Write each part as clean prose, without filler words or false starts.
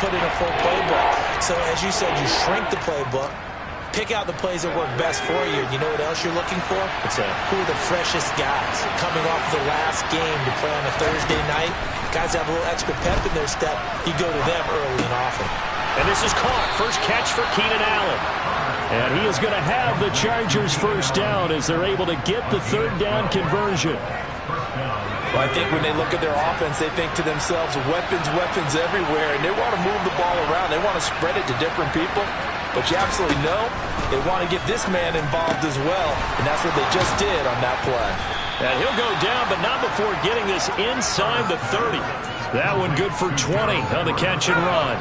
put in a full playbook. So as you said, you shrink the playbook, pick out the plays that work best for you. You know what else you're looking for? What's that? Who are the freshest guys coming off the last game to play on a Thursday night? Guys have a little extra pep in their step. You go to them early and often. And this is caught. First catch for Keenan Allen. And he is going to have the Chargers first down as they're able to get the third down conversion. Well, I think when they look at their offense, they think to themselves, weapons, weapons everywhere, and they want to move the ball around. They want to spread it to different people. But you absolutely know they want to get this man involved as well, and that's what they just did on that play. And he'll go down, but not before getting this inside the 30. That one good for 20 on the catch and run.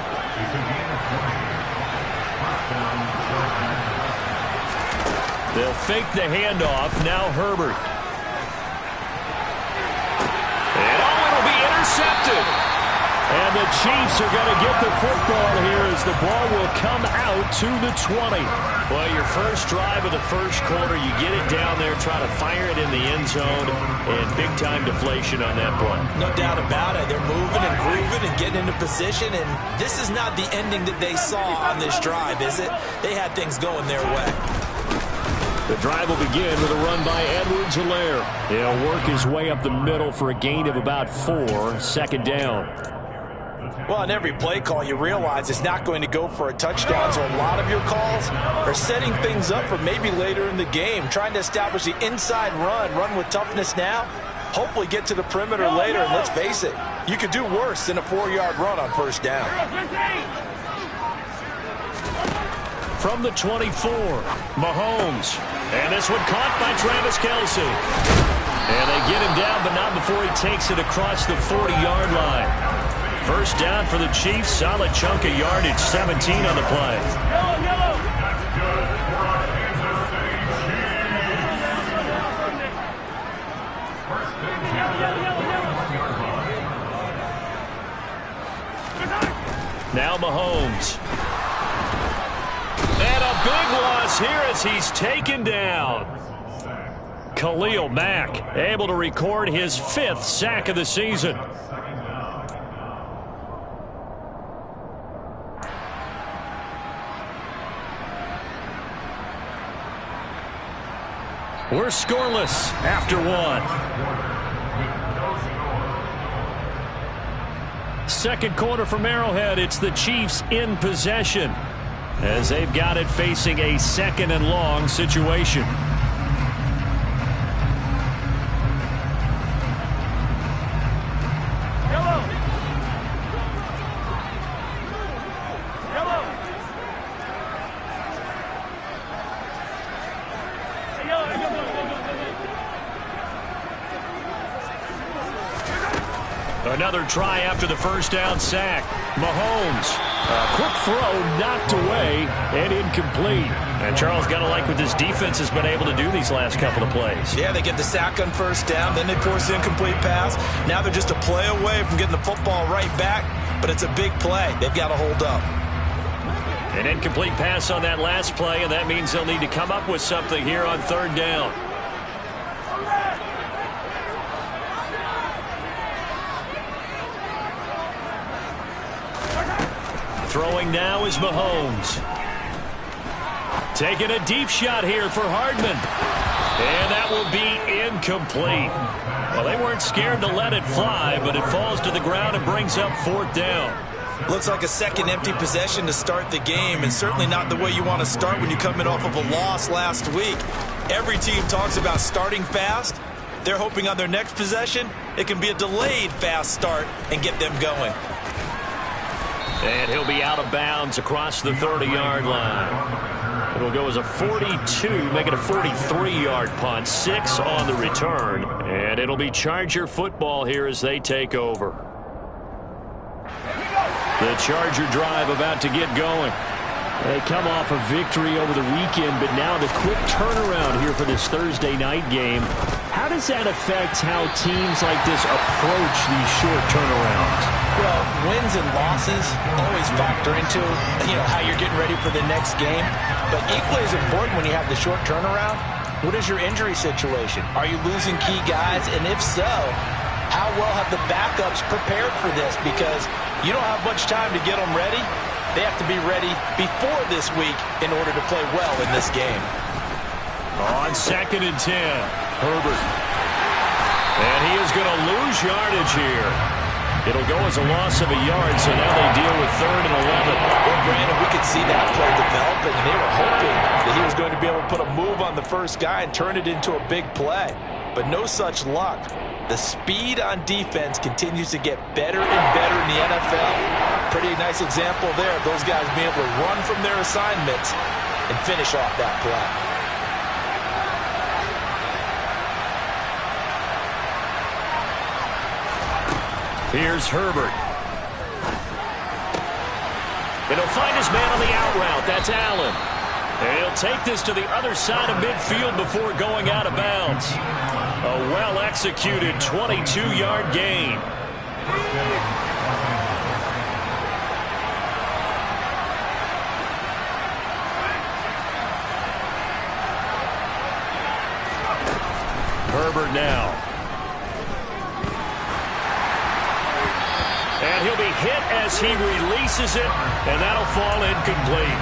They'll fake the handoff. Now Herbert. And it'll be intercepted. And the Chiefs are going to get the football here as the ball will come out to the 20. Well, your first drive of the first quarter, you get it down there, try to fire it in the end zone, and big-time deflation on that play. No doubt about it. They're moving and grooving and getting into position, and this is not the ending that they saw on this drive, is it? They had things going their way. The drive will begin with a run by Edwards-Helaire. He'll work his way up the middle for a gain of about 4, second down. Well, on every play call, you realize it's not going to go for a touchdown, so a lot of your calls are setting things up for maybe later in the game, trying to establish the inside run with toughness now, hopefully get to the perimeter later, and let's face it, you could do worse than a 4-yard run on first down. From the 24, Mahomes. And this one caught by Travis Kelce. And they get him down, but not before he takes it across the 40-yard line. First down for the Chiefs. Solid chunk of yardage, 17 on the play. Now Mahomes. And a big loss here as he's taken down. Khalil Mack able to record his 5th sack of the season. We're scoreless after 1. Second quarter from Arrowhead. It's the Chiefs in possession as they've got it facing a 2nd and long situation. Another try after the first down sack. Mahomes, a quick throw knocked away and incomplete. And Charles, got to like what this defense has been able to do these last couple of plays. Yeah, they get the sack on first down, then they force the incomplete pass. Now they're just a play away from getting the football right back, but it's a big play. They've got to hold up. An incomplete pass on that last play, and that means they'll need to come up with something here on third down. Throwing now is Mahomes. Taking a deep shot here for Hardman. And that will be incomplete. Well, they weren't scared to let it fly, but it falls to the ground and brings up 4th down. Looks like a second empty possession to start the game, and certainly not the way you want to start when you're coming off of a loss last week. Every team talks about starting fast. They're hoping on their next possession, it can be a delayed fast start and get them going. And he'll be out of bounds across the 30-yard line. It'll go as a 42, make it a 43-yard punt, 6 on the return. And it'll be Charger football here as they take over. The Charger drive about to get going. They come off a victory over the weekend, but now the quick turnaround here for this Thursday night game. How does that affect how teams like this approach these short turnarounds? Well, wins and losses always factor into, how you're getting ready for the next game. But equally as important when you have the short turnaround, what is your injury situation? Are you losing key guys? And if so, how well have the backups prepared for this? Because You don't have much time to get them ready. They have to be ready before this week in order to play well in this game. On 2nd and 10, Herbert. And he is going to lose yardage here. It'll go as a loss of a yard, so now they deal with 3rd and 11. Well, Brandon, we could see that play developing, and they were hoping that he was going to be able to put a move on the first guy and turn it into a big play. But no such luck. The speed on defense continues to get better and better in the NFL. Pretty nice example there of those guys being able to run from their assignments and finish off that play. Here's Herbert. And he'll find his man on the out route. That's Allen. And he'll take this to the other side of midfield before going out of bounds. A well-executed 22-yard gain. Herbert now. And he'll be hit as he releases it, and that'll fall incomplete.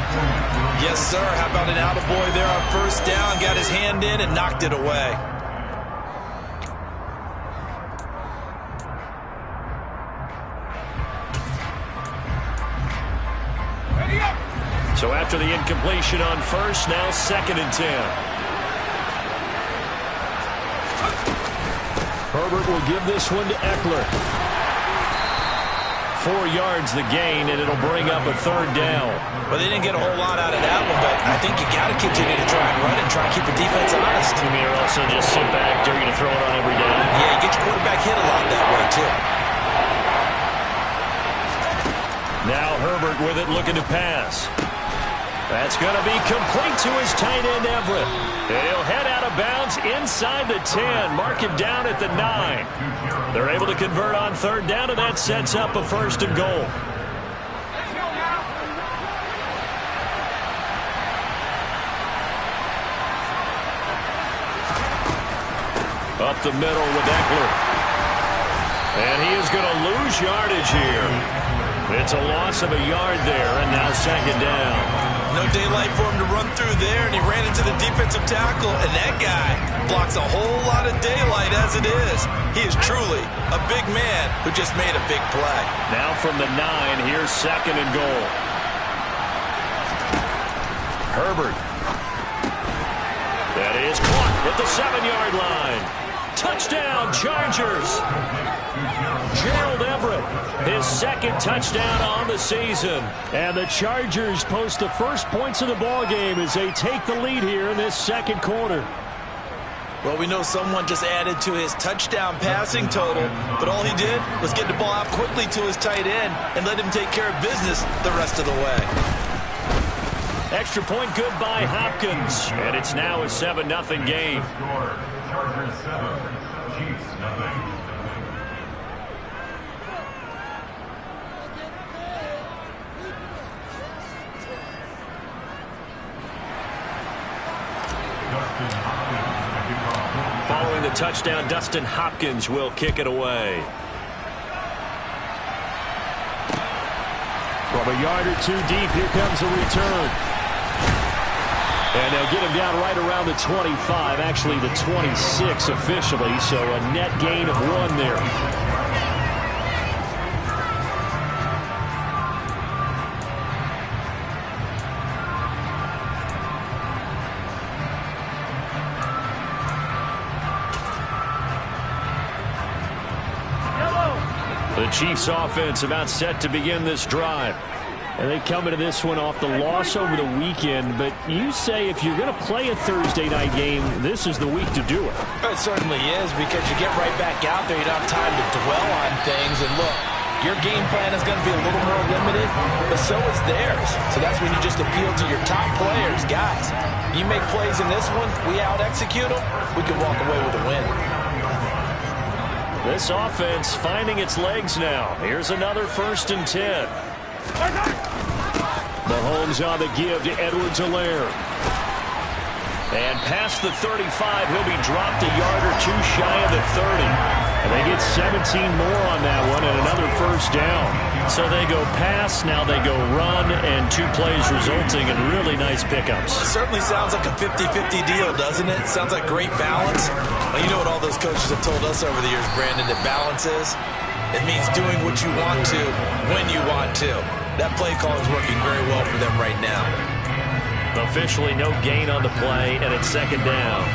Yes, sir. How about an attaboy there on first down? Got his hand in and knocked it away. So after the incompletion on first, now 2nd and 10. Herbert will give this one to Eckler. 4 yards the gain, and it'll bring up a 3rd down. Well, they didn't get a whole lot out of that one, but I think you got to continue to try and run and try and keep the defense honest. You mean, or also just sit back, dare you to throw it on every down? Yeah, you get your quarterback hit a lot that way, too. Now Herbert with it, looking to pass. That's going to be complete to his tight end, Everett. And he'll head out of bounds inside the 10. Mark him down at the 9. They're able to convert on 3rd down, and that sets up a 1st and goal. Up the middle with Eckler. And he is going to lose yardage here. It's a loss of a yard there, and now 2nd down. No daylight for him to run through there, and he ran into the defensive tackle, and that guy blocks a whole lot of daylight as it is. He is truly a big man who just made a big play. Now from the 9, here's 2nd and goal. Herbert. That is caught at the 7-yard line. Touchdown, Chargers. Gerald Everett, his 2nd touchdown on the season. And the Chargers post the first points of the ball game as they take the lead here in this 2nd quarter. Well, we know someone just added to his touchdown passing total, but all he did was get the ball out quickly to his tight end and let him take care of business the rest of the way. Extra point good by Hopkins, and it's now a 7-0 game. Chargers 7, Chiefs 0. Following the touchdown, Dustin Hopkins will kick it away. From a yard or 2 deep, here comes a return. And they'll get him down right around the 25, actually the 26 officially, so a net gain of 1 there. The Chiefs offense about set to begin this drive. And they come into this one off the loss over the weekend, but you say if you're going to play a Thursday night game, this is the week to do it. It certainly is, because you get right back out there. You don't have time to dwell on things. And look, your game plan is going to be a little more limited, but so is theirs. So that's when you just appeal to your top players. Guys, you make plays in this one, we out-execute them, we can walk away with a win. This offense finding its legs now. Here's another 1st and 10. Mahomes on the give to Edwards-Helaire. And past the 35, he'll be dropped a yard or two shy of the 30. And they get 17 more on that one and another first down. So they go pass, now they go run, and 2 plays resulting in really nice pickups. It certainly sounds like a 50-50 deal, doesn't it? Sounds like great balance. Well, you know what all those coaches have told us over the years, Brandon, that balance is? It means doing what you want to when you want to. That play call is working very well for them right now. Officially no gain on the play, and it's second down.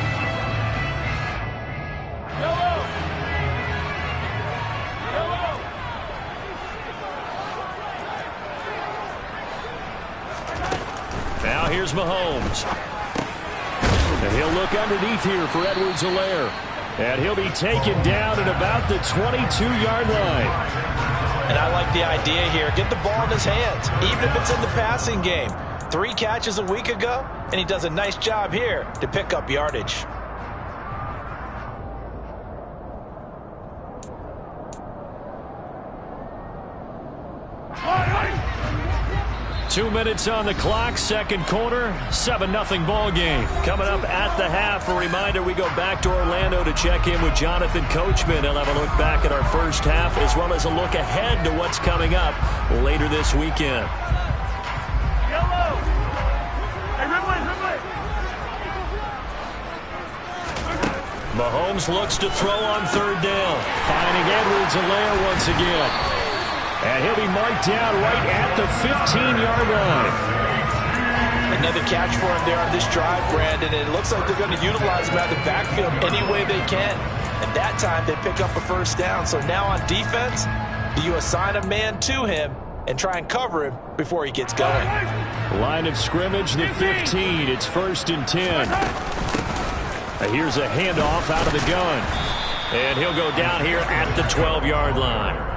Now here's Mahomes. And he'll look underneath here for Edwards-Helaire. And he'll be taken down at about the 22-yard line. And I like the idea here. Get the ball in his hands, even if it's in the passing game. 3 catches a week ago, and he does a nice job here to pick up yardage. Two minutes on the clock, second quarter, 7-0 ball game. Coming up at the half, a reminder we go back to Orlando to check in with Jonathan Coachman. He'll have a look back at our first half as well as a look ahead to what's coming up later this weekend. Mahomes looks to throw on third down, finding Edwards-Helaire once again. And he'll be marked down right at the 15-yard line. Another catch for him there on this drive, Brandon. And it looks like they're going to utilize him out of the backfield any way they can. And that time they pick up a first down. So now on defense, do you assign a man to him and try and cover him before he gets going? Line of scrimmage, the 15. It's 1st and 10. Here's a handoff out of the gun. And he'll go down here at the 12-yard line.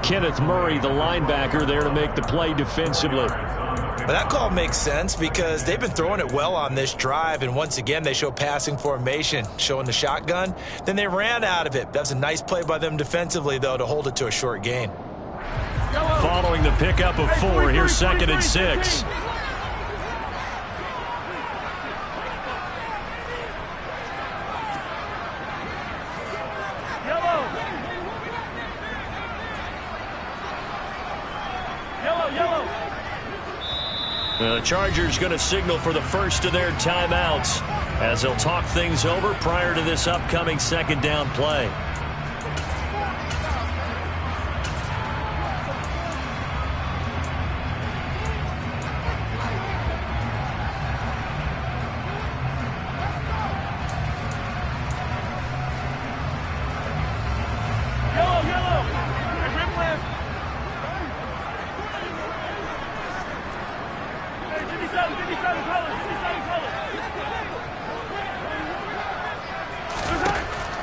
Kenneth Murray, the linebacker, there to make the play defensively. But that call makes sense because they've been throwing it well on this drive, and once again they show passing formation, showing the shotgun. Then they ran out of it. That was a nice play by them defensively, though, to hold it to a short gain. Following the pickup of 4, here's 2nd and 6. The Chargers going to signal for the first of their timeouts as they'll talk things over prior to this upcoming second down play.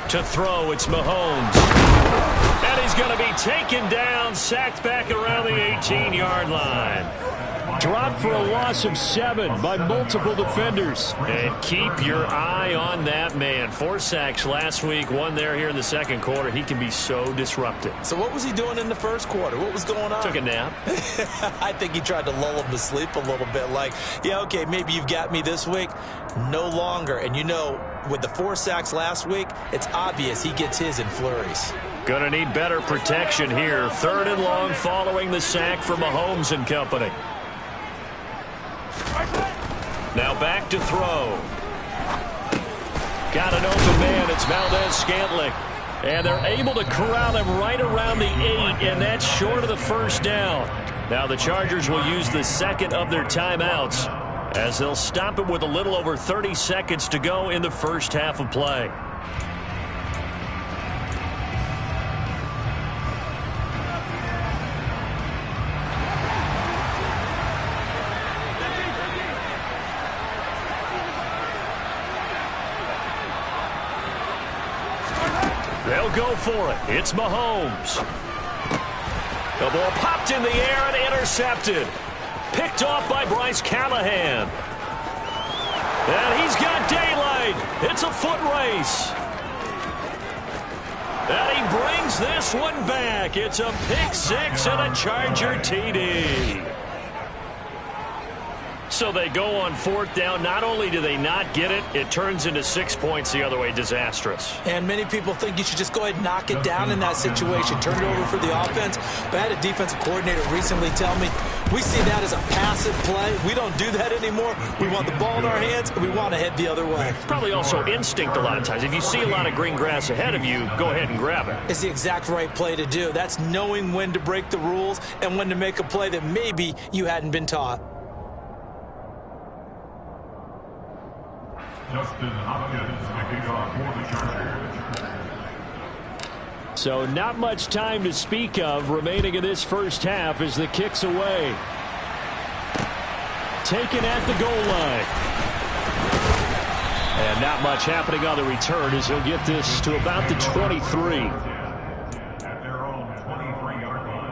To throw, it's Mahomes. And he's going to be taken down, sacked back around the 18-yard line. Dropped for a loss of 7 by multiple defenders. And keep your eye on that man. 4 sacks last week, 1 there here in the second quarter. He can be so disruptive. So what was he doing in the first quarter? What was going on? Took a nap. I think he tried to lull him to sleep a little bit. Like, yeah, okay, maybe you've got me this week. No longer. And you know, with the 4 sacks last week, it's obvious he gets his in flurries. Gonna need better protection here. 3rd and long following the sack from Mahomes and company. Now back to throw. Got an open man. It's Valdez-Scantling. And they're able to corral him right around the 8, and that's short of the first down. Now the Chargers will use the second of their timeouts as they'll stop it with a little over 30 seconds to go in the first half of play. They'll go for it. It's Mahomes. The ball popped in the air and intercepted. Picked off by Bryce Callahan. And he's got daylight. It's a foot race. And he brings this one back. It's a pick 6 and a Charger TD. So they go on 4th down. Not only do they not get it, it turns into 6 points the other way. Disastrous. And many people think you should just go ahead and knock it down in that situation. Turn it over for the offense. But I had a defensive coordinator recently tell me, we see that as a passive play. We don't do that anymore. We want the ball in our hands, and we want to head the other way. Probably also instinct a lot of times. If you see a lot of green grass ahead of you, go ahead and grab it. It's the exact right play to do. That's knowing when to break the rules and when to make a play that maybe you hadn't been taught. Justin Hopkins kicking off for the Chargers. So not much time to speak of remaining in this first half as the kick's away. Taken at the goal line. And not much happening on the return as he'll get this to about the 23. At their own 23-yard line.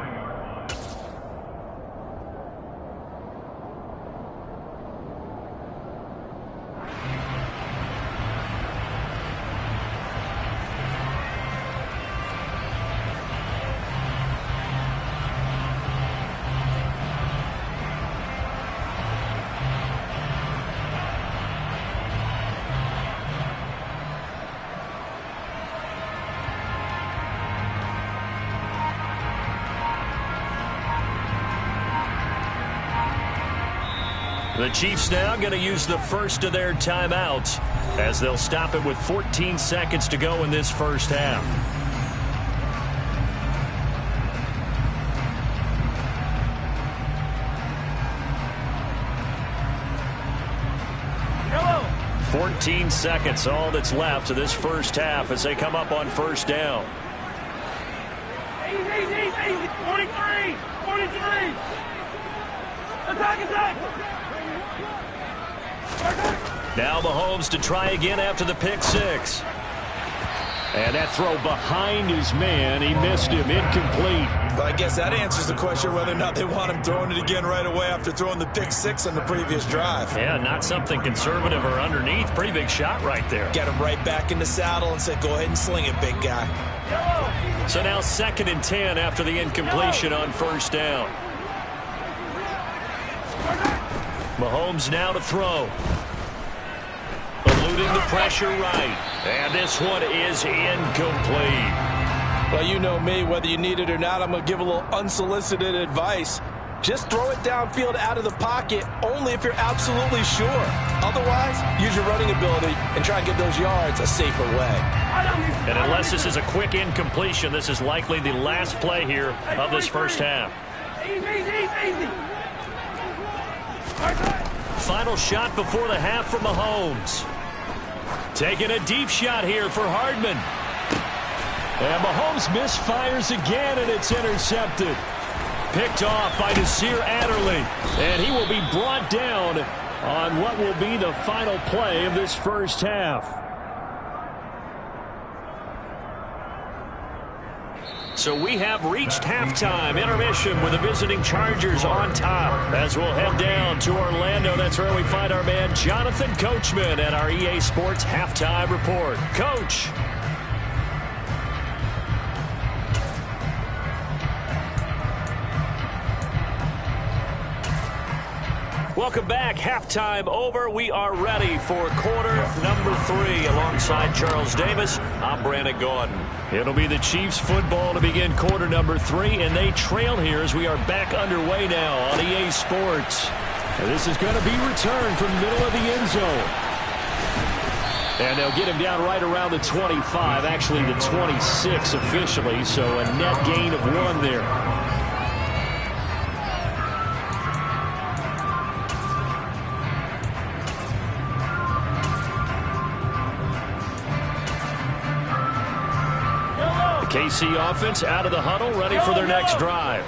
The Chiefs now going to use the first of their timeouts as they'll stop it with 14 seconds to go in this first half. Hello. 14 seconds, all that's left of this first half as they come up on first down. 43! 43! Attack! Now Mahomes to try again after the pick six. And that throw behind his man. He missed him. Incomplete. But I guess that answers the question whether or not they want him throwing it again right away after throwing the pick six on the previous drive. Yeah, not something conservative or underneath. Pretty big shot right there. Get him right back in the saddle and said, go ahead and sling it, big guy. So now 2nd and 10 after the incompletion on first down. Mahomes now to throw. Eluding the pressure right. And this one is incomplete. Well, you know me, whether you need it or not, I'm going to give a little unsolicited advice. Just throw it downfield out of the pocket only if you're absolutely sure. Otherwise, use your running ability and try and get those yards a safer way. And unless this is a quick incompletion, this is likely the last play here of this first half. Easy. Final shot before the half from Mahomes. Taking a deep shot here for Hardman. And Mahomes misfires again, and it's intercepted. Picked off by Nasir Adderley. And he will be brought down on what will be the final play of this first half. So we have reached halftime intermission with the visiting Chargers on top. As we'll head down to Orlando, that's where we find our man Jonathan Coachman at our EA Sports Halftime Report. Coach. Welcome back. Halftime over. We are ready for quarter number 3. Alongside Charles Davis, I'm Brandon Gordon. It'll be the Chiefs football to begin quarter number 3, and they trail here as we are back underway now on EA Sports. And this is going to be returned from the middle of the end zone. And they'll get him down right around the 25, actually the 26 officially, so a net gain of 1 there. KC offense out of the huddle, ready for their next drive.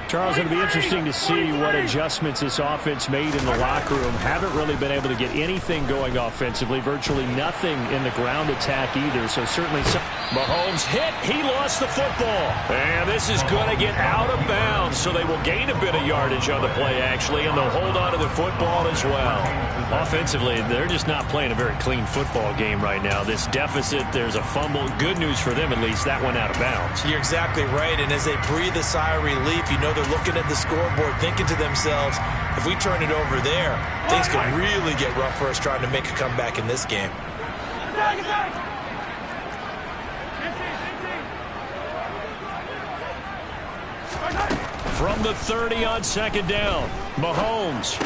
Charles, it'll be interesting to see what adjustments this offense made in the locker room. Haven't really been able to get anything going offensively, virtually nothing in the ground attack either, so certainly some. Mahomes hit, he lost the football. And this is going to get out of bounds, so they will gain a bit of yardage on the play, actually, and they'll hold on to the football as well. Offensively, they're just not playing a very clean football game right now. This deficit, there's a fumble. Good news for them, at least, that went out of bounds. You're exactly right, and as they breathe a sigh of relief, you know they're looking at the scoreboard, thinking to themselves, if we turn it over there, things could really get rough for us trying to make a comeback in this game. From the 30 on second down, Mahomes.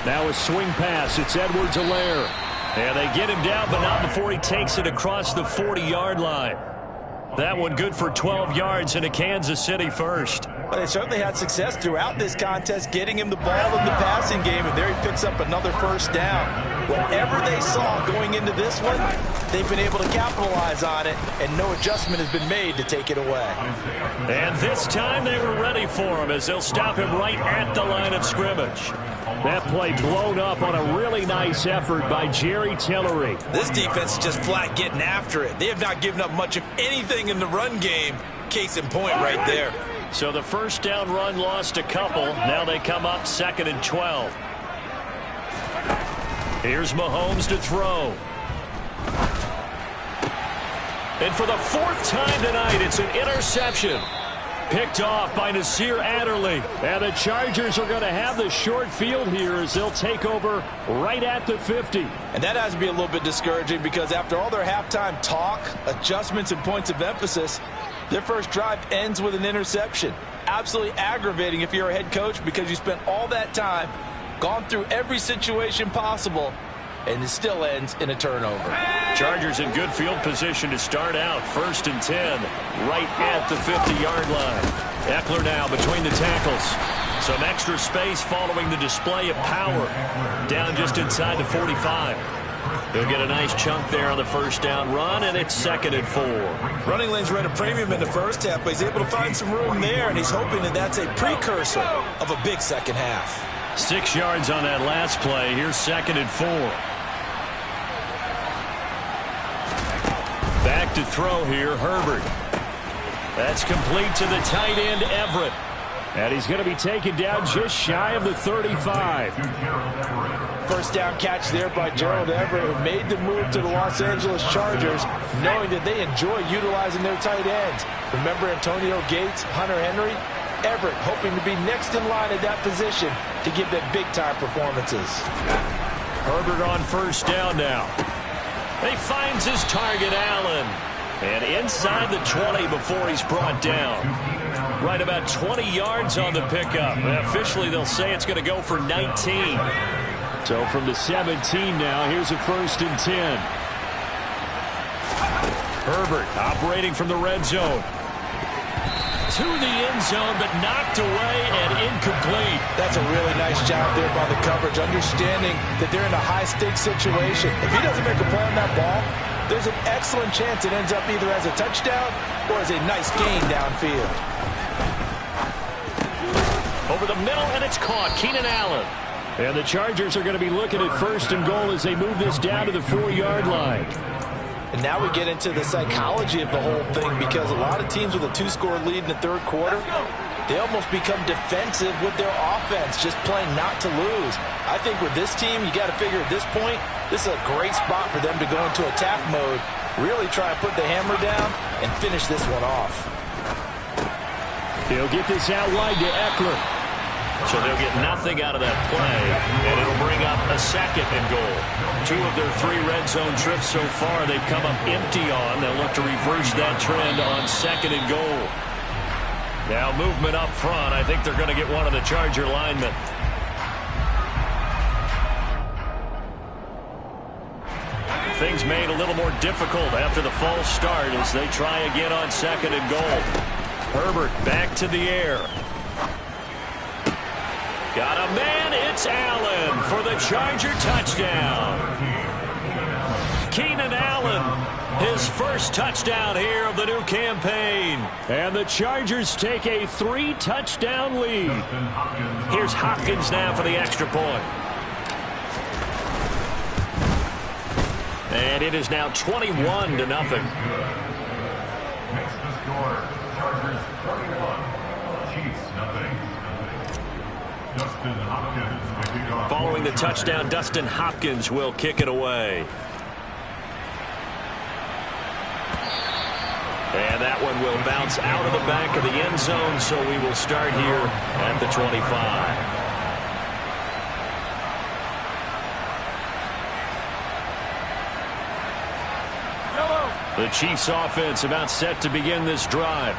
Now a swing pass. It's Edwards-Helaire. And they get him down, but not before he takes it across the 40-yard line. That one good for 12 yards into Kansas City first. Well, they certainly had success throughout this contest getting him the ball in the passing game, and there he picks up another first down. Whatever they saw going into this one, they've been able to capitalize on it, and no adjustment has been made to take it away. And this time they were ready for him as they'll stop him right at the line of scrimmage. That play blown up on a really nice effort by Jerry Tillery. This defense is just flat getting after it. They have not given up much of anything in the run game. Case in point right there. So the first down run lost a couple. Now they come up 2nd and 12. Here's Mahomes to throw. And for the 4th time tonight, it's an interception. Picked off by Nasir Adderley. And the Chargers are going to have the short field here as they'll take over right at the 50. And that has to be a little bit discouraging because after all their halftime talk, adjustments, and points of emphasis, their first drive ends with an interception. Absolutely aggravating if you're a head coach because you spent all that time, gone through every situation possible, and it still ends in a turnover. Chargers in good field position to start out. 1st and 10, right at the 50-yard line. Eckler now between the tackles. Some extra space following the display of power. Down just inside the 45. He'll get a nice chunk there on the first down run, and it's 2nd and 4. Running lanes were at a premium in the first half, but he's able to find some room there, and he's hoping that that's a precursor of a big second half. 6 yards on that last play. Here's 2nd and 4. Back to throw here, Herbert. That's complete to the tight end, Everett. And he's going to be taken down just shy of the 35. First down catch there by Gerald Everett, who made the move to the Los Angeles Chargers, knowing that they enjoy utilizing their tight ends. Remember Antonio Gates, Hunter Henry? Everett hoping to be next in line at that position to give them big-time performances. Herbert on first down now. He finds his target, Allen. And inside the 20 before he's brought down. Right about 20 yards on the pickup. Officially, they'll say it's going to go for 19. So from the 17 now, here's a 1st and 10. Herbert operating from the red zone. To the end zone, but knocked away and incomplete. That's a really nice job there by the coverage, understanding that they're in a high-stakes situation. If he doesn't make a play on that ball, there's an excellent chance it ends up either as a touchdown or as a nice gain downfield. Over the middle, and it's caught. Keenan Allen. And the Chargers are going to be looking at 1st and goal as they move this down to the 4-yard line. And now we get into the psychology of the whole thing because a lot of teams with a 2-score lead in the 3rd quarter, they almost become defensive with their offense, just playing not to lose. I think with this team, you got to figure at this point, this is a great spot for them to go into attack mode, really try to put the hammer down and finish this one off. He'll get this out wide to Eckler. So they'll get nothing out of that play, and it'll bring up a 2nd and goal. 2 of their 3 red zone trips so far they've come up empty on. They'll look to reverse that trend on 2nd and goal. Now movement up front. I think they're going to get one of the Charger linemen. Things made a little more difficult after the false start as they try again on 2nd and goal. Herbert back to the air. Got a man, it's Allen for the Charger touchdown. Keenan Allen, his first touchdown here of the new campaign. And the Chargers take a 3-touchdown lead. Here's Hopkins now for the extra point. And it is now 21-0. Makes the score. Chargers 21, Chiefs nothing. Dustin Hopkins may kick off. Following the touchdown, Dustin Hopkins will kick it away. And that one will bounce out of the back of the end zone, so we will start here at the 25. The Chiefs offense about set to begin this drive.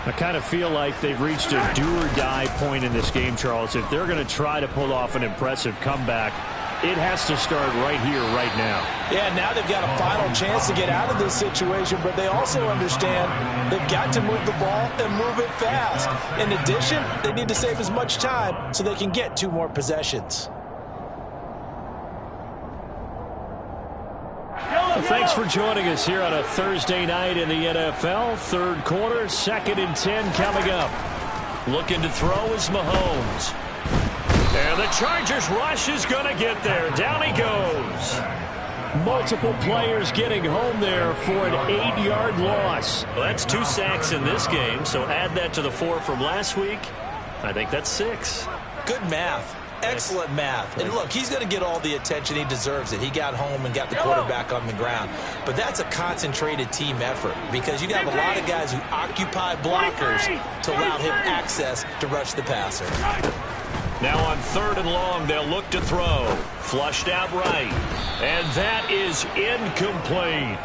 I kind of feel like they've reached a do-or-die point in this game, Charles. If they're going to try to pull off an impressive comeback, it has to start right here, right now. Yeah, now they've got a final chance to get out of this situation, but they also understand they've got to move the ball and move it fast. In addition, they need to save as much time so they can get 2 more possessions. Well, thanks for joining us here on a Thursday night in the NFL. Third quarter, 2nd and 10 coming up. Looking to throw is Mahomes. And the Chargers rush is going to get there. Down he goes. Multiple players getting home there for an 8-yard loss. Well, that's 2 sacks in this game, so add that to the 4 from last week. I think that's 6. Good math. Excellent math. And look, he's going to get all the attention. He deserves it. He got home and got the quarterback on the ground. But that's a concentrated team effort because you got a lot of guys who occupy blockers to allow him access to rush the passer. Now on 3rd and long, they'll look to throw. Flushed out right. And that is incomplete.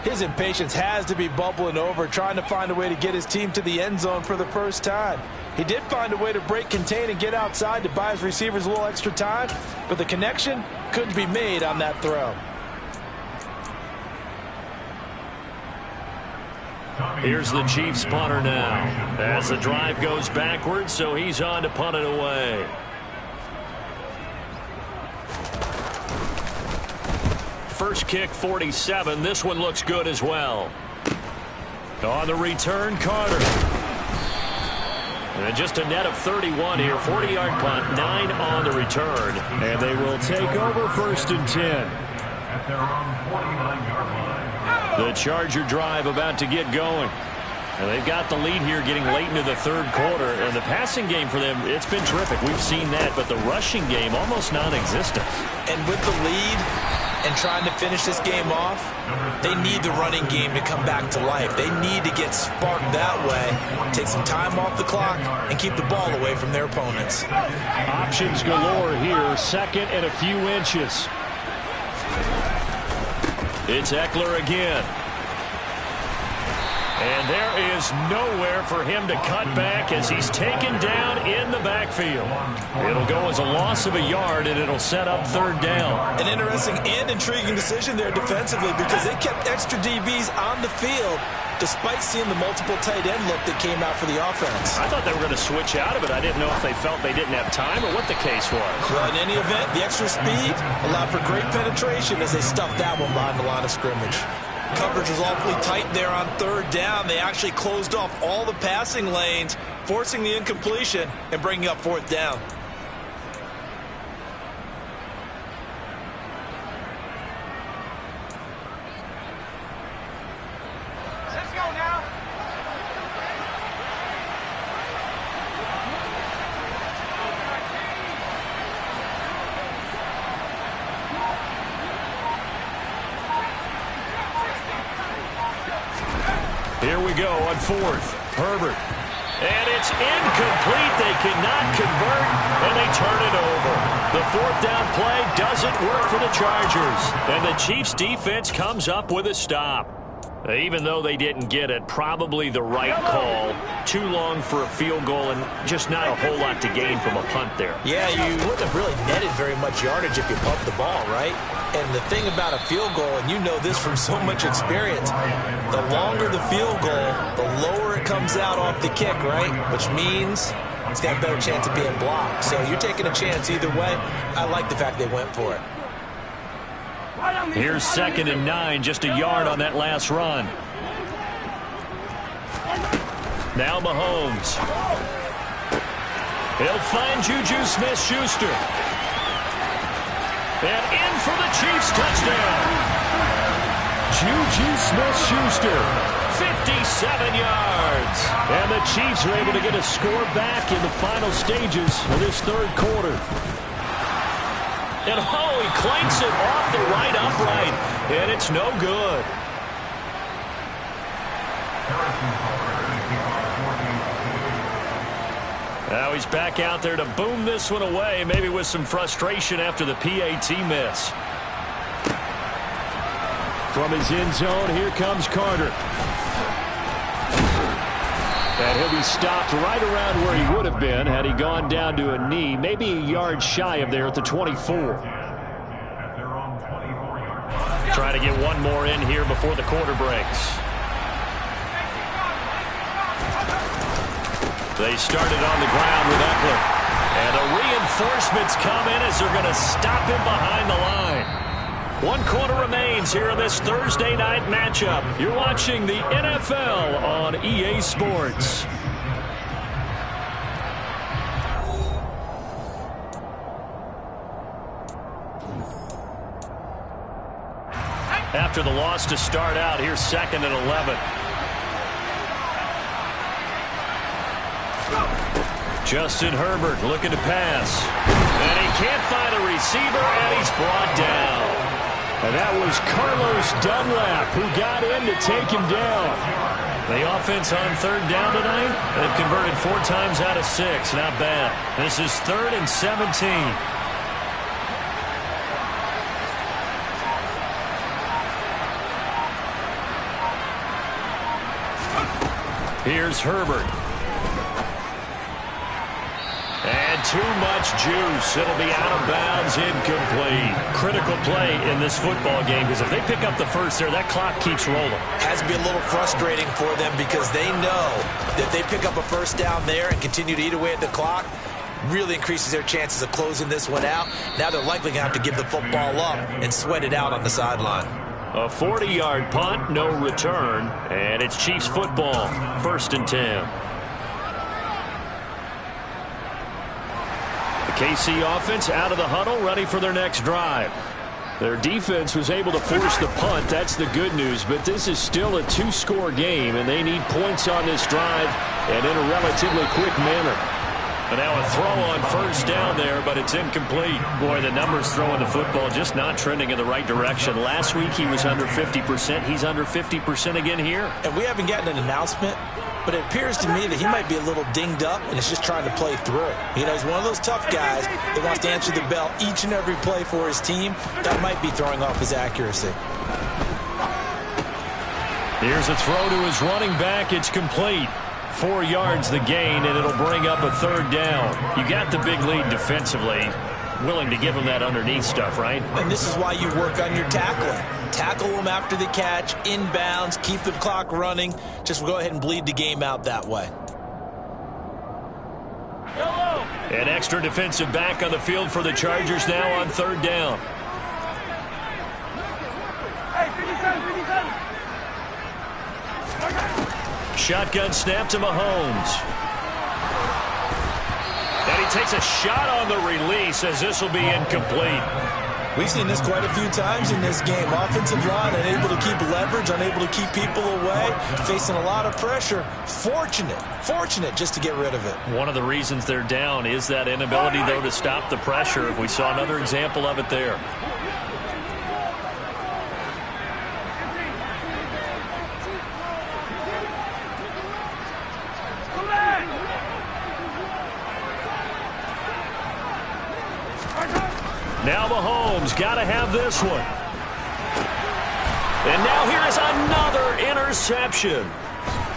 His impatience has to be bubbling over, trying to find a way to get his team to the end zone for the first time. He did find a way to break contain and get outside to buy his receivers a little extra time, but the connection couldn't be made on that throw. Here's the Chiefs punter now as the drive goes backwards, so he's on to punt it away. First kick, 47. This one looks good as well. On the return, Carter. And just a net of 31 here. 40-yard punt, 9 on the return. And they will take over 1st and 10. At their own 49-yard line. The Charger drive about to get going. And they've got the lead here getting late into the 3rd quarter. And the passing game for them, it's been terrific. We've seen that. But the rushing game, almost non-existent. And with the lead and trying to finish this game off, they need the running game to come back to life. They need to get sparked that way, take some time off the clock, and keep the ball away from their opponents. Options galore here, 2nd and a few inches. It's Eckler again. And there is nowhere for him to cut back as he's taken down in the backfield. It'll go as a loss of a yard, and it'll set up 3rd down. An interesting and intriguing decision there defensively because they kept extra DBs on the field despite seeing the multiple tight end look that came out for the offense. I thought they were going to switch out of it. I didn't know if they felt they didn't have time or what the case was. Well, in any event, the extra speed allowed for great penetration as they stuffed that one behind the line of scrimmage. Coverage was awfully tight there on 3rd down. They actually closed off all the passing lanes, forcing the incompletion and bringing up 4th down. Let's go now. Here we go on 4th. Herbert. And it's incomplete. They cannot convert, and they turn it over. The 4th down play doesn't work for the Chargers. And the Chiefs' defense comes up with a stop. Even though they didn't get it, probably the right call. Too long for a field goal and just not a whole lot to gain from a punt there. Yeah, you wouldn't have really netted very much yardage if you pumped the ball, right? And the thing about a field goal, and you know this from so much experience, the longer the field goal, the lower it comes out off the kick, right? Which means it's got a better chance of being blocked. So you're taking a chance either way. I like the fact they went for it. Here's 2nd and 9, just a yard on that last run. Now Mahomes. He'll find Juju Smith-Schuster. And in for the Chiefs touchdown. Juju Smith-Schuster. 57 yards. And the Chiefs are able to get a score back in the final stages of this 3rd quarter. And oh, he clanks it off the right upright. And it's no good. Now he's back out there to boom this one away, maybe with some frustration after the PAT miss. From his end zone, here comes Carter. And he'll be stopped right around where he would have been had he gone down to a knee, maybe a yard shy of there at the 24. Trying to get one more in here before the quarter breaks. They started on the ground with Eckler. And the reinforcements come in as they're going to stop him behind the line. 1 quarter remains here in this Thursday night matchup. You're watching the NFL on EA Sports. After the loss to start out, here's 2nd and 11. Justin Herbert looking to pass. And he can't find a receiver, and he's brought down. And that was Carlos Dunlap who got in to take him down. The offense on 3rd down tonight, they've converted 4 times out of 6. Not bad. This is 3rd and 17. Here's Herbert. And too much juice. It'll be out of bounds, incomplete. Critical play in this football game because if they pick up the first there, that clock keeps rolling. Has to be a little frustrating for them because they know that they pick up a first down there and continue to eat away at the clock, really increases their chances of closing this one out. Now they're likely going to have to give the football up and sweat it out on the sideline. A 40-yard punt, no return, and it's Chiefs football, 1st and 10. The KC offense out of the huddle, ready for their next drive. Their defense was able to force the punt. That's the good news, but this is still a 2-score game, and they need points on this drive and in a relatively quick manner. And now a throw on 1st down there, but it's incomplete. Boy, the numbers throwing the football just not trending in the right direction. Last week he was under 50%. He's under 50% again here. And we haven't gotten an announcement, but it appears to me that he might be a little dinged up and is just trying to play through. You know, he's one of those tough guys that wants to answer the bell each and every play for his team. That might be throwing off his accuracy. Here's a throw to his running back. It's complete. 4 yards the gain, and it'll bring up a 3rd down. You got the big lead defensively. Willing to give them that underneath stuff, right? And this is why you work on your tackling. Tackle them after the catch, inbounds, keep the clock running. Just go ahead and bleed the game out that way. An extra defensive back on the field for the Chargers now on 3rd down. Shotgun snap to Mahomes. And he takes a shot on the release as this will be incomplete. We've seen this quite a few times in this game. Offensive line unable to keep leverage, unable to keep people away, facing a lot of pressure. Fortunate just to get rid of it. One of the reasons they're down is that inability, though, to stop the pressure. We saw another example of it there. Now Mahomes got to have this one. And now here is another interception.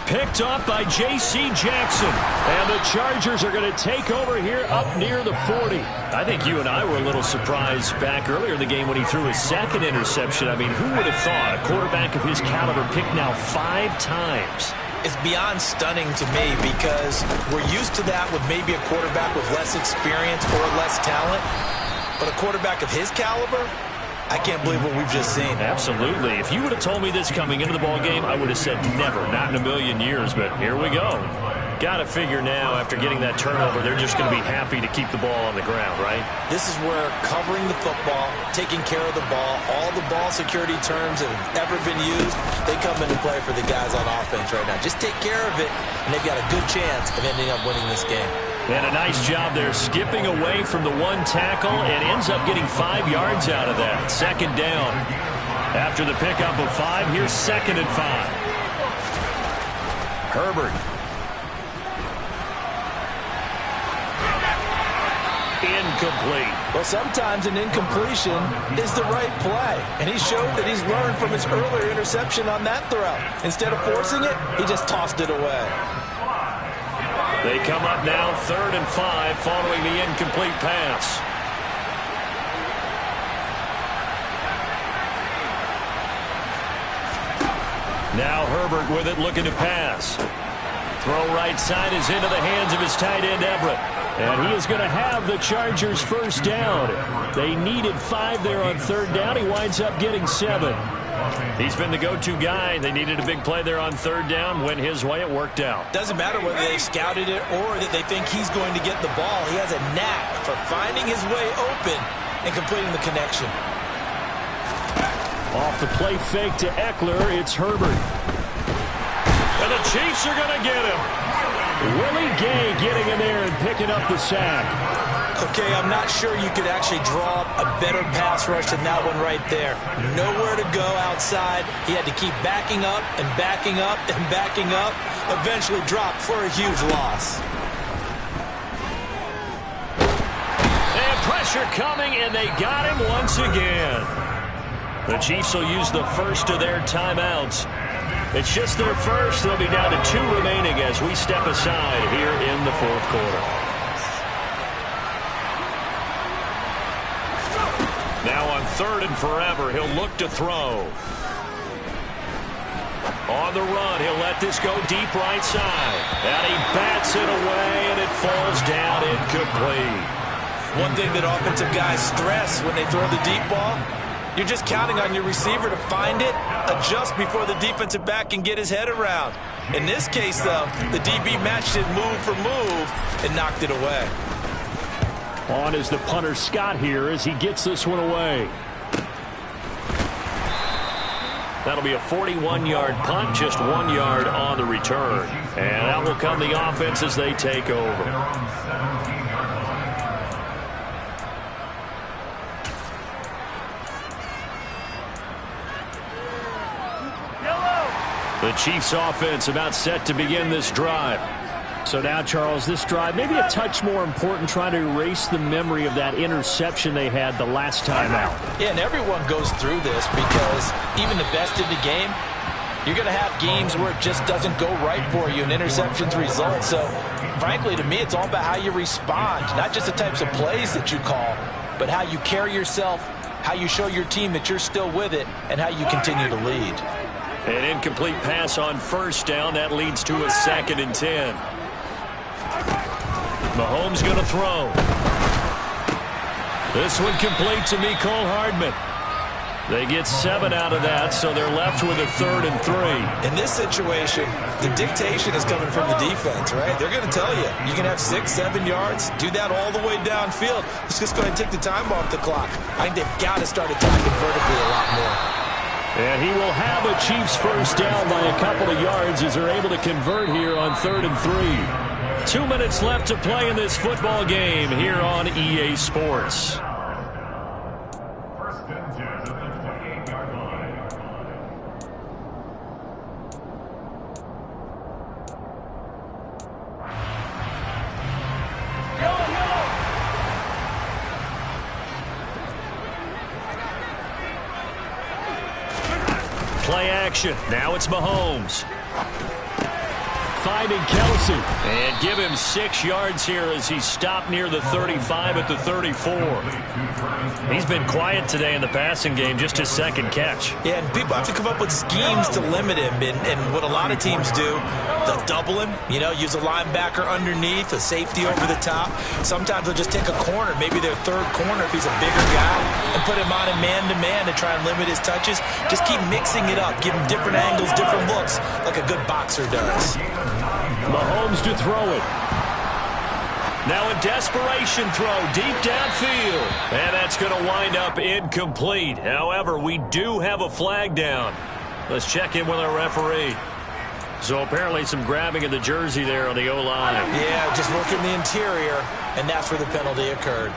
Picked up by J.C. Jackson. And the Chargers are going to take over here up near the 40. I think you and I were a little surprised back earlier in the game when he threw his 2nd interception. I mean, who would have thought a quarterback of his caliber picked now 5 times? It's beyond stunning to me because we're used to that with maybe a quarterback with less experience or less talent. But a quarterback of his caliber, I can't believe what we've just seen. Absolutely. If you would have told me this coming into the ball game, I would have said never, not in a million years. But here we go. Got to figure now, after getting that turnover, they're just going to be happy to keep the ball on the ground, right? This is where covering the football, taking care of the ball, all the ball security terms that have ever been used, they come into play for the guys on offense right now. Just take care of it, and they've got a good chance of ending up winning this game. And a nice job there skipping away from the 1 tackle and ends up getting 5 yards out of that. 2nd down. After the pickup of 5, here's 2nd and 5. Herbert. incomplete. Well, sometimes an incompletion is the right play, and he showed that he's learned from his earlier interception on that throw. Instead of forcing it, he just tossed it away. They come up now 3rd and 5 following the incomplete pass. Now Herbert with it, looking to pass. Throw right side is into the hands of his tight end, Everett. And he is going to have the Chargers first down. They needed 5 there on 3rd down. He winds up getting 7. He's been the go-to guy. They needed a big play there on 3rd down. Went his way. It worked out. Doesn't matter whether they scouted it or that they think he's going to get the ball. He has a knack for finding his way open and completing the connection. Off the play fake to Eckler, it's Herbert. And the Chiefs are going to get him. Willie Gay getting in there and picking up the sack. Okay, I'm not sure you could actually draw up a better pass rush than that one right there. Nowhere to go outside. He had to keep backing up and backing up and backing up. Eventually dropped for a huge loss. And pressure coming, and they got him once again. The Chiefs will use the first of their timeouts. It's just their first. They'll be down to 2 remaining as we step aside here in the 4th quarter. Now on 3rd and forever, he'll look to throw. On the run, he'll let this go deep right side. And he bats it away, and it falls down incomplete. One thing that offensive guys stress when they throw the deep ball, you're just counting on your receiver to find it, adjust before the defensive back can get his head around. In this case, though, the DB matched it move for move and knocked it away. On is the punter Scott here as he gets this one away. That'll be a 41-yard punt, just 1 yard on the return. And out will come the offense as they take over. The Chiefs offense about set to begin this drive. So now, Charles, this drive maybe a touch more important, trying to erase the memory of that interception they had the last time out. Yeah, and everyone goes through this because even the best in the game, you're going to have games where it just doesn't go right for you and interceptions result. So, frankly, to me, it's all about how you respond, not just the types of plays that you call, but how you carry yourself, how you show your team that you're still with it, and how you continue to lead. An incomplete pass on 1st down. That leads to a 2nd and 10. Mahomes going to throw. This one complete to Mecole Hardman. They get 7 out of that, so they're left with a 3rd and 3. In this situation, the dictation is coming from the defense, right? They're going to tell you, you can have 6, 7 yards, do that all the way downfield. Let's just go ahead and take the time off the clock. I think they've got to start attacking vertically a lot more. And he will have a Chiefs first down by a couple of yards as they're able to convert here on 3rd and 3. 2 minutes left to play in this football game here on EA Sports. First and 10 at the 28-yard line. Play action. Now it's Mahomes. Finding Kelsey. And give him 6 yards here as he stopped near the 35 at the 34. He's been quiet today in the passing game, just his 2nd catch. Yeah, and people have to come up with schemes to limit him. And what a lot of teams do, they'll double him, use a linebacker underneath, a safety over the top. Sometimes they'll just take a corner, maybe their 3rd corner if he's a bigger guy, and put him on a man-to-man to try and limit his touches. Just keep mixing it up, give him different angles, different looks, like a good boxer does. Mahomes to throw it. Now a desperation throw deep downfield. And that's going to wind up incomplete. However, we do have a flag down. Let's check in with our referee. So apparently some grabbing of the jersey there on the O-line. Yeah, just working the interior, and that's where the penalty occurred.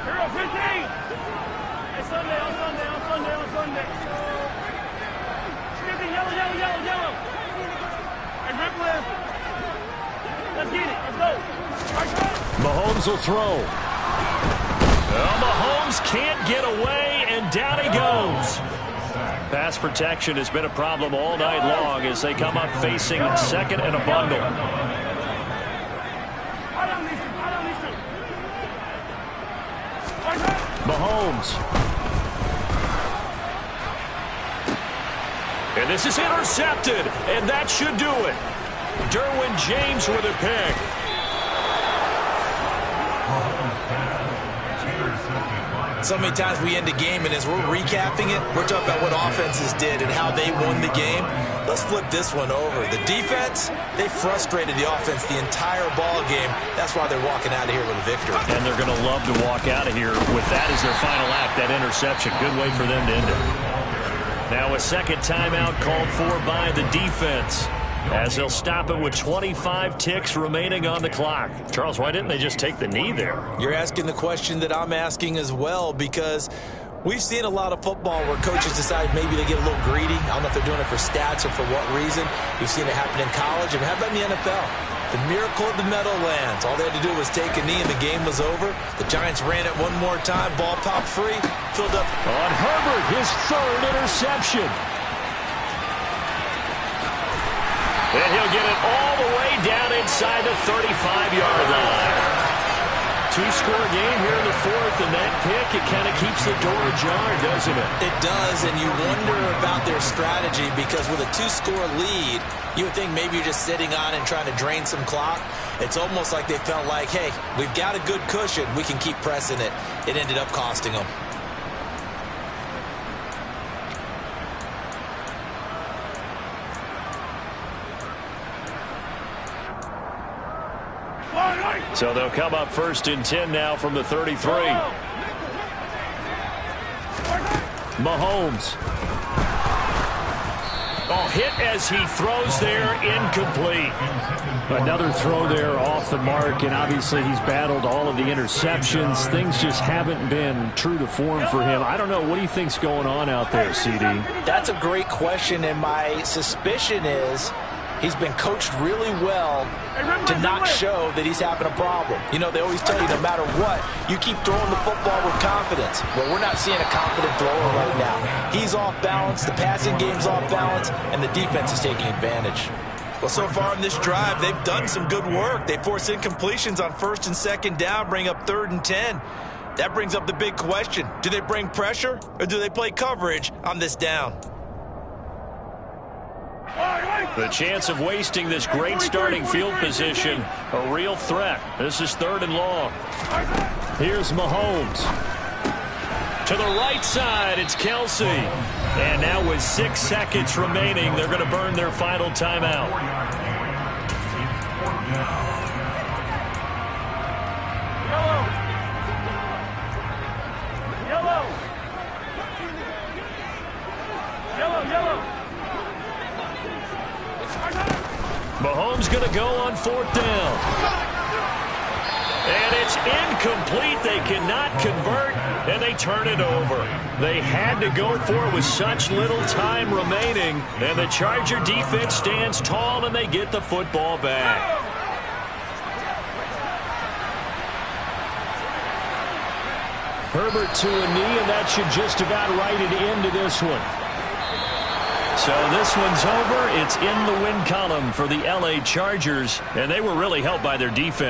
Hero 15! It's Sunday, on Sunday, on Sunday, on Sunday. Yellow. Hey, red left. Let's get it. Let's go. Mahomes will throw. Well, Mahomes can't get away, and down he goes. Pass protection has been a problem all night long as they come up facing second and a bundle. Mahomes. And this is intercepted, and that should do it. Derwin James with a pick. So many times we end a game, and as we're recapping it, we're talking about what offenses did and how they won the game. Let's flip this one over. The defense, they frustrated the offense the entire ball game. That's why they're walking out of here with a victory. And they're going to love to walk out of here with that as their final act, that interception. Good way for them to end it. Now a second timeout called for by the defense, as they'll stop it with 25 ticks remaining on the clock. Charles, why didn't they just take the knee there? You're asking the question that I'm asking as well, because we've seen a lot of football where coaches decide maybe they get a little greedy. I don't know if they're doing it for stats or for what reason. We've seen it happen in college, and how about in the NFL? The miracle of the Meadowlands. All they had to do was take a knee, and the game was over. The Giants ran it one more time. Ball popped free, filled up. On Herbert, his third interception. And he'll get it all the way down inside the 35-yard line. Two-score game here in the fourth, and that pick, it kind of keeps the door ajar, doesn't it? It does, and you wonder about their strategy, because with a two-score lead, you would think maybe you're just sitting on and trying to drain some clock. It's almost like they felt like, hey, we've got a good cushion. We can keep pressing it. It ended up costing them. So they'll come up first and 10 now from the 33. Mahomes. Oh, hit as he throws there, incomplete. Another throw there off the mark, and obviously he's battled all of the interceptions. Things just haven't been true to form for him. I don't know. What do you think's going on out there, CD? That's a great question, and my suspicion is he's been coached really well to not show that he's having a problem. You know, they always tell you no matter what, you keep throwing the football with confidence. Well, we're not seeing a confident thrower right now. He's off balance, the passing game's off balance, and the defense is taking advantage. Well, so far in this drive, they've done some good work. They force incompletions on first and second down, bring up 3rd and 10. That brings up the big question. Do they bring pressure, or do they play coverage on this down? The chance of wasting this great starting field position, a real threat. This is 3rd and long. Here's Mahomes. To the right side, it's Kelsey. And now with 6 seconds remaining, they're going to burn their final timeout. Mahomes going to go on 4th down. And it's incomplete. They cannot convert, and they turn it over. They had to go for it with such little time remaining, and the Charger defense stands tall, and they get the football back. Herbert to a knee, and that should just about write it into this one. So this one's over. It's in the win column for the LA Chargers, and they were really helped by their defense.